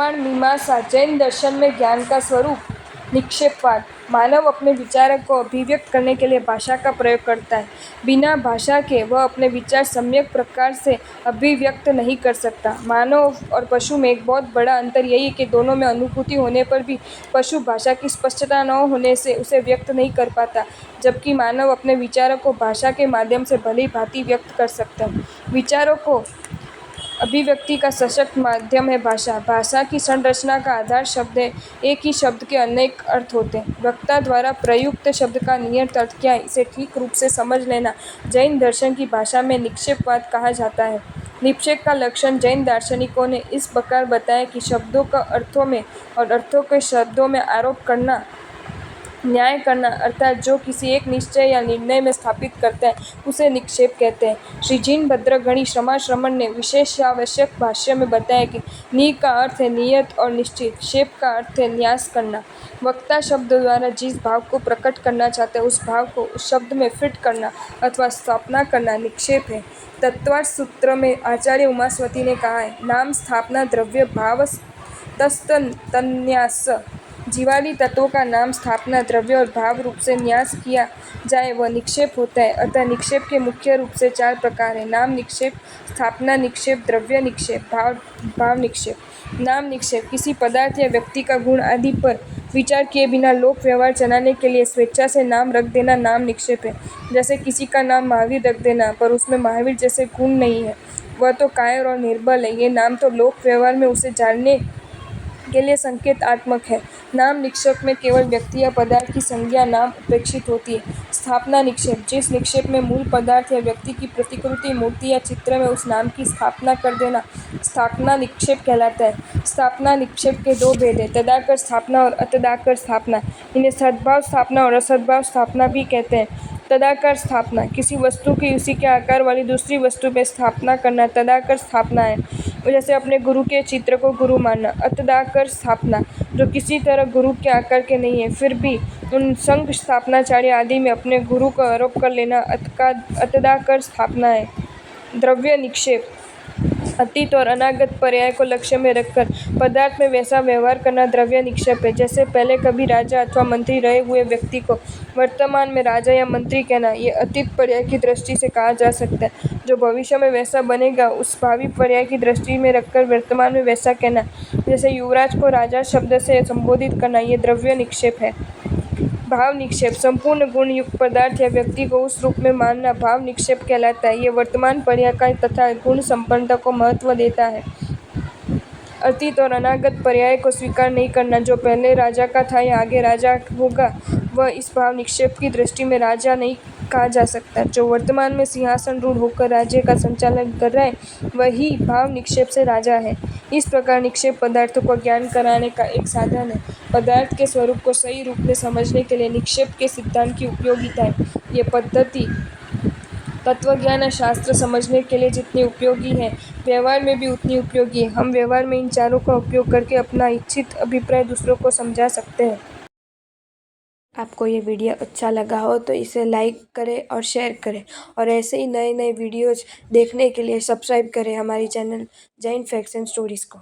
प्रमाण मीमांसा जैन दर्शन में ज्ञान का स्वरूप निक्षेपवाद। मानव अपने विचारों को अभिव्यक्त करने के लिए भाषा का प्रयोग करता है। बिना भाषा के वह अपने विचार सम्यक प्रकार से अभिव्यक्त नहीं कर सकता। मानव और पशु में एक बहुत बड़ा अंतर यही है कि दोनों में अनुभूति होने पर भी पशु भाषा की स्पष्टता न होने से उसे व्यक्त नहीं कर पाता, जबकि मानव अपने विचारों को भाषा के माध्यम से भली भांति व्यक्त कर सकता है। विचारों को अभिव्यक्ति का सशक्त माध्यम है भाषा। भाषा की संरचना का आधार शब्द है। एक ही शब्द के अनेक अर्थ होते हैं। वक्ता द्वारा प्रयुक्त शब्द का नियत अर्थ क्या है, इसे ठीक रूप से समझ लेना जैन दर्शन की भाषा में निक्षेपवाद कहा जाता है। निक्षेप का लक्षण जैन दार्शनिकों ने इस प्रकार बताया कि शब्दों का अर्थों में और अर्थों के शब्दों में आरोप करना, न्याय करना, अर्थात जो किसी एक निश्चय या निर्णय में स्थापित करता है उसे निक्षेप कहते हैं। श्री जिनभद्रगणि श्रमण ने विशेषावश्यक भाष्य में बताया कि नि का अर्थ है नियत और निश्चित, शेप का अर्थ है न्यास करना। वक्ता शब्द द्वारा जिस भाव को प्रकट करना चाहता है उस भाव को उस शब्द में फिट करना अथवा स्थापना करना निक्षेप है। तत्वार्थ सूत्र में आचार्य उमास्वती ने कहा है, नाम स्थापना द्रव्य भाव तन्यास। जीवादि तत्वों का नाम स्थापना द्रव्य और भाव रूप से न्यास किया जाए वह निक्षेप होता है। अतः निक्षेप के मुख्य रूप से 4 प्रकार हैं: नाम निक्षेप, स्थापना निक्षेप, द्रव्य निक्षेप, भाव निक्षेप। नाम निक्षेप किसी पदार्थ या व्यक्ति का गुण आदि पर विचार किए बिना लोक व्यवहार चलाने के लिए स्वेच्छा से नाम रख देना नाम निक्षेप है। जैसे किसी का नाम महावीर रख देना पर उसमें महावीर जैसे गुण नहीं है, वह तो कायर और निर्बल है। ये नाम तो लोक व्यवहार में उसे जानने के लिए संकेतात्मक है। नाम निक्षेप में केवल व्यक्ति या पदार्थ की संज्ञा नाम उपेक्षित होती है। स्थापना निक्षेप जिस निक्षेप में मूल पदार्थ या व्यक्ति की प्रतिकृति, मूर्ति या चित्र में उस नाम की स्थापना कर देना स्थापना निक्षेप कहलाता है। स्थापना निक्षेप के 2 भेद हैं, तदाकर स्थापना और अतदाकर स्थापना। इन्हें सद्भाव स्थापना और असद्भाव स्थापना भी कहते हैं। तदाकर स्थापना किसी वस्तु की उसी के आकार वाली दूसरी वस्तु में स्थापना करना तदाकर स्थापना है। जैसे अपने गुरु के चित्र को गुरु मानना। अतदाकर स्थापना जो किसी तरह गुरु के आकार के नहीं है फिर भी उन संघ स्थापनाचार्य आदि में अपने गुरु को आरोप कर लेना अतदाकर स्थापना है। द्रव्य निक्षेप अतीत और अनागत पर्याय को लक्ष्य में रखकर पदार्थ में वैसा व्यवहार करना द्रव्य निक्षेप है। जैसे पहले कभी राजा अथवा मंत्री रहे हुए व्यक्ति को वर्तमान में राजा या मंत्री कहना, ये अतीत पर्याय की दृष्टि से कहा जा सकता है। जो भविष्य में वैसा बनेगा उस भावी पर्याय की दृष्टि में रखकर वर्तमान में वैसा कहना। जैसे युवराज को राजा शब्द से संबोधित करना, ये द्रव्य निक्षेप है। भाव निक्षेप संपूर्ण गुण युक्त पदार्थ या व्यक्ति को उस रूप में मानना भाव निक्षेप कहलाता है। ये वर्तमान पर्याय का तथा गुण संपन्नता को महत्व देता है। अतीत और अनागत पर्याय को स्वीकार नहीं करना, जो पहले राजा का था या आगे राजा होगा वह इस भाव निक्षेप की दृष्टि में राजा नहीं कहा जा सकता। जो वर्तमान में सिंहासन रूढ़ होकर राज्य का संचालन कर रहा है वही भाव निक्षेप से राजा है। इस प्रकार निक्षेप पदार्थों को ज्ञान कराने का एक साधन है। पदार्थ के स्वरूप को सही रूप में समझने के लिए निक्षेप के सिद्धांत की उपयोगिता है। ये पद्धति तत्वज्ञान शास्त्र समझने के लिए जितनी उपयोगी है व्यवहार में भी उतनी उपयोगी है। हम व्यवहार में इन चारों का उपयोग करके अपना इच्छित अभिप्राय दूसरों को समझा सकते हैं। आपको ये वीडियो अच्छा लगा हो तो इसे लाइक करें और शेयर करें, और ऐसे ही नए नए वीडियोज़ देखने के लिए सब्सक्राइब करें हमारी channel Jain facts and stories को।